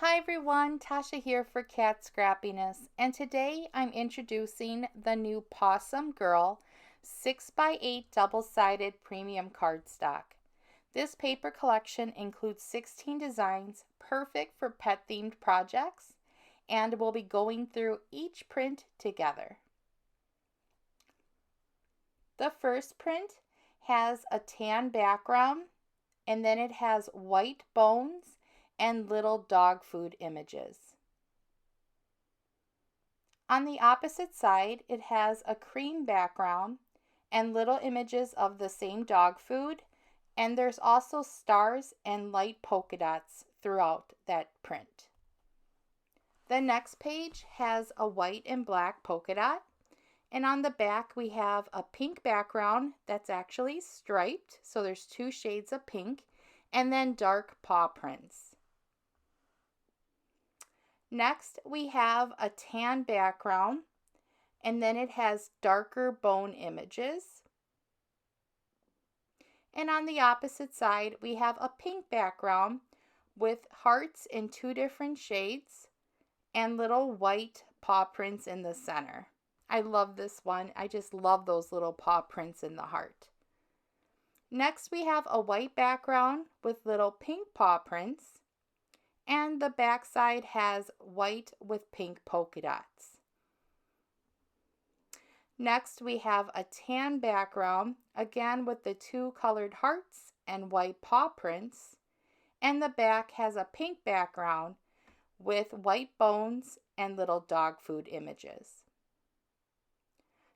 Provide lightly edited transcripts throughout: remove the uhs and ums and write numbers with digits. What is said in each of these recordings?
Hi everyone, Tasha here for Cat Scrappiness, and today I'm introducing the new Pawsome Girl 6x8 double-sided premium cardstock. This paper collection includes 16 designs perfect for pet-themed projects, and we'll be going through each print together. The first print has a tan background, and then it has white bones and little dog food images. On the opposite side, it has a cream background and little images of the same dog food, and there's also stars and light polka dots throughout that print. The next page has a white and black polka dot, and on the back we have a pink background that's actually striped, so there's two shades of pink, and then dark paw prints. Next, we have a tan background, and then it has darker bone images. And on the opposite side, we have a pink background with hearts in two different shades and little white paw prints in the center. I love this one. I just love those little paw prints in the heart. Next, we have a white background with little pink paw prints, and the back side has white with pink polka dots. Next, we have a tan background, again with the two colored hearts and white paw prints, and the back has a pink background with white bones and little dog food images.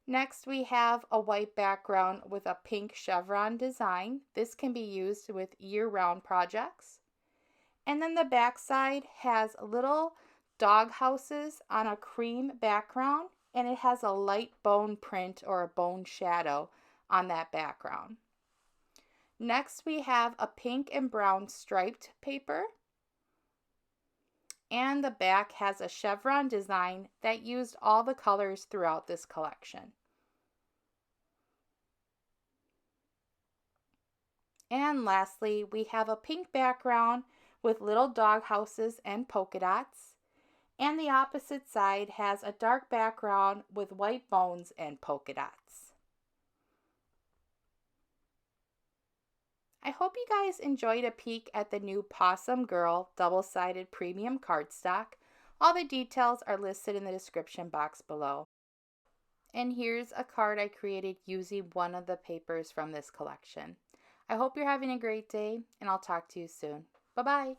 Next, we have a white background with a pink chevron design. This can be used with year-round projects. And then the back side has little dog houses on a cream background, and it has a light bone print or a bone shadow on that background. Next, we have a pink and brown striped paper, and the back has a chevron design that used all the colors throughout this collection. And lastly, we have a pink background with little dog houses and polka dots, and the opposite side has a dark background with white bones and polka dots. I hope you guys enjoyed a peek at the new Pawsome Girl double-sided premium cardstock. All the details are listed in the description box below. And here's a card I created using one of the papers from this collection. I hope you're having a great day, and I'll talk to you soon. Bye-bye.